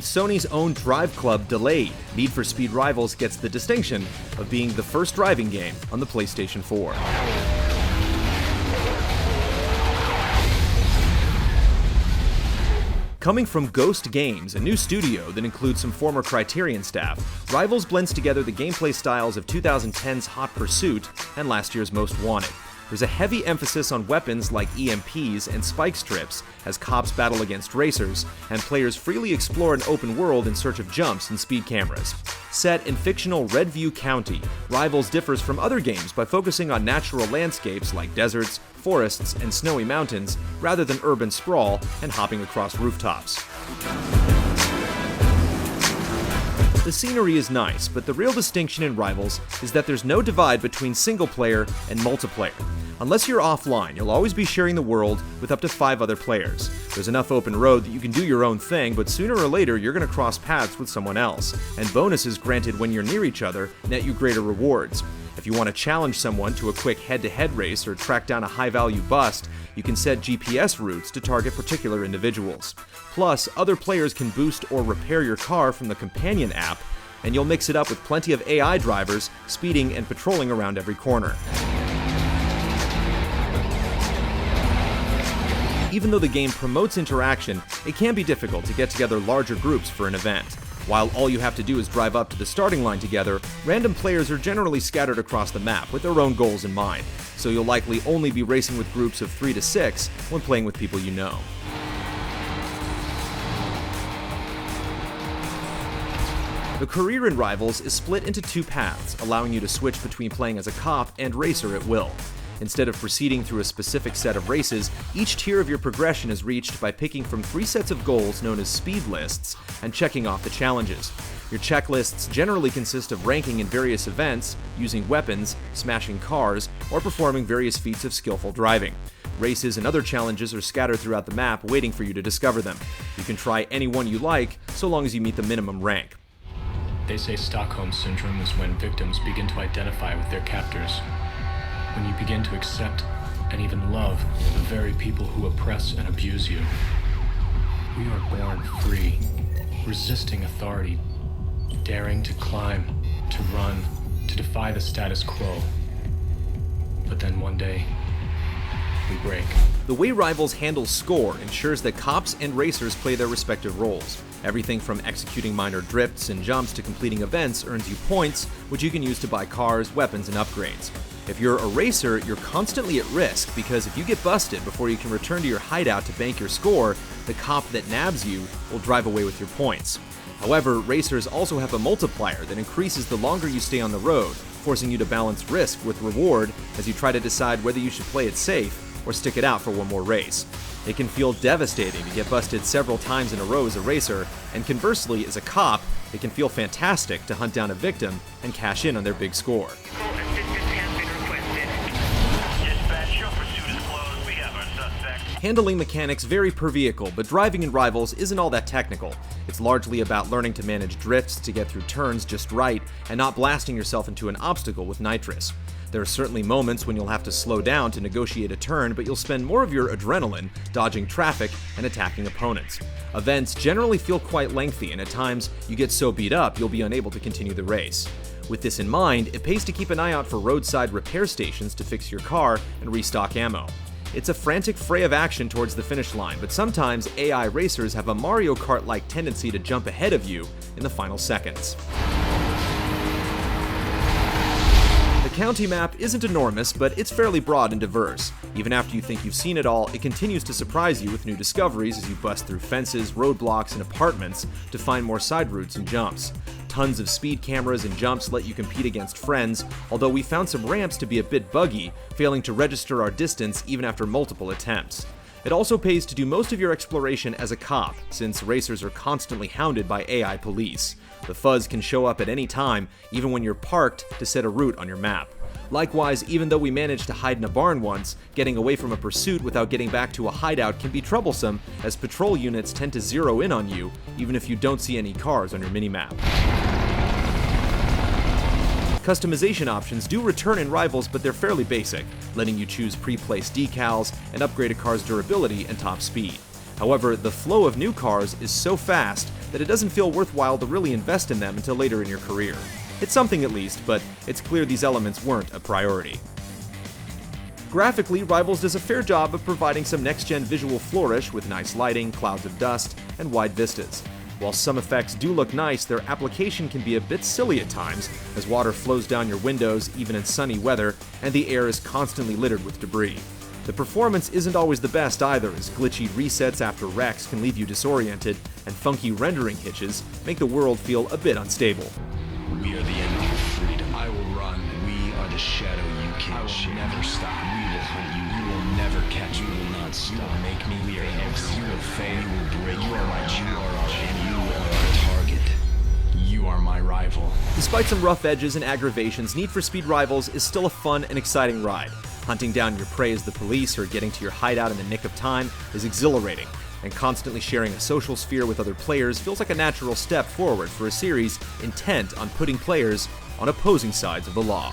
Sony's own Drive Club delayed, Need for Speed Rivals gets the distinction of being the first driving game on the PlayStation 4. Coming from Ghost Games, a new studio that includes some former Criterion staff, Rivals blends together the gameplay styles of 2010's Hot Pursuit and last year's Most Wanted. There's a heavy emphasis on weapons like EMPs and spike strips as cops battle against racers, and players freely explore an open world in search of jumps and speed cameras. Set in fictional Redview County, Rivals differs from other games by focusing on natural landscapes like deserts, forests, and snowy mountains, rather than urban sprawl and hopping across rooftops. The scenery is nice, but the real distinction in Rivals is that there's no divide between single player and multiplayer. Unless you're offline, you'll always be sharing the world with up to 5 other players. There's enough open road that you can do your own thing, but sooner or later you're going to cross paths with someone else, and bonuses granted when you're near each other net you greater rewards. If you want to challenge someone to a quick head-to-head race or track down a high-value bust, you can set GPS routes to target particular individuals. Plus, other players can boost or repair your car from the companion app, and you'll mix it up with plenty of AI drivers speeding and patrolling around every corner. Even though the game promotes interaction, it can be difficult to get together larger groups for an event. While all you have to do is drive up to the starting line together, random players are generally scattered across the map with their own goals in mind, so you'll likely only be racing with groups of 3 to 6 when playing with people you know. The career in Rivals is split into 2 paths, allowing you to switch between playing as a cop and racer at will. Instead of proceeding through a specific set of races, each tier of your progression is reached by picking from 3 sets of goals known as speed lists and checking off the challenges. Your checklists generally consist of ranking in various events, using weapons, smashing cars, or performing various feats of skillful driving. Races and other challenges are scattered throughout the map waiting for you to discover them. You can try any one you like, so long as you meet the minimum rank. They say Stockholm Syndrome is when victims begin to identify with their captors. When you begin to accept and even love the very people who oppress and abuse you. We are born free, resisting authority, daring to climb, to run, to defy the status quo. But then one day, we break. The way Rivals handles score ensures that cops and racers play their respective roles. Everything from executing minor drifts and jumps to completing events earns you points, which you can use to buy cars, weapons, and upgrades. If you're a racer, you're constantly at risk because if you get busted before you can return to your hideout to bank your score, the cop that nabs you will drive away with your points. However, racers also have a multiplier that increases the longer you stay on the road, forcing you to balance risk with reward as you try to decide whether you should play it safe or stick it out for one more race. It can feel devastating to get busted several times in a row as a racer, and conversely, as a cop, it can feel fantastic to hunt down a victim and cash in on their big score. Handling mechanics vary per vehicle, but driving in Rivals isn't all that technical. It's largely about learning to manage drifts to get through turns just right and not blasting yourself into an obstacle with nitrous. There are certainly moments when you'll have to slow down to negotiate a turn, but you'll spend more of your adrenaline dodging traffic and attacking opponents. Events generally feel quite lengthy, and at times you get so beat up you'll be unable to continue the race. With this in mind, it pays to keep an eye out for roadside repair stations to fix your car and restock ammo. It's a frantic fray of action towards the finish line, but sometimes AI racers have a Mario Kart-like tendency to jump ahead of you in the final seconds. The county map isn't enormous, but it's fairly broad and diverse. Even after you think you've seen it all, it continues to surprise you with new discoveries as you bust through fences, roadblocks, and apartments to find more side routes and jumps. Tons of speed cameras and jumps let you compete against friends, although we found some ramps to be a bit buggy, failing to register our distance even after multiple attempts. It also pays to do most of your exploration as a cop, since racers are constantly hounded by AI police. The fuzz can show up at any time, even when you're parked, to set a route on your map. Likewise, even though we managed to hide in a barn once, getting away from a pursuit without getting back to a hideout can be troublesome, as patrol units tend to zero in on you, even if you don't see any cars on your minimap. Customization options do return in Rivals, but they're fairly basic, letting you choose pre-placed decals and upgrade a car's durability and top speed. However, the flow of new cars is so fast that it doesn't feel worthwhile to really invest in them until later in your career. It's something at least, but it's clear these elements weren't a priority. Graphically, Rivals does a fair job of providing some next-gen visual flourish with nice lighting, clouds of dust, and wide vistas. While some effects do look nice, their application can be a bit silly at times, as water flows down your windows even in sunny weather, and the air is constantly littered with debris. The performance isn't always the best either, as glitchy resets after wrecks can leave you disoriented, and funky rendering hitches make the world feel a bit unstable. We are the enemy of freedom. I will run. We are the shadow you can't share. I will never stop. We will hunt you. You will never catch me. We will not stop. You will make me. We are famous. You will fail. You will break. You are my challenge. And you are our target. You are my rival. Despite some rough edges and aggravations, Need for Speed Rivals is still a fun and exciting ride. Hunting down your prey as the police or getting to your hideout in the nick of time is exhilarating, and constantly sharing a social sphere with other players feels like a natural step forward for a series intent on putting players on opposing sides of the law.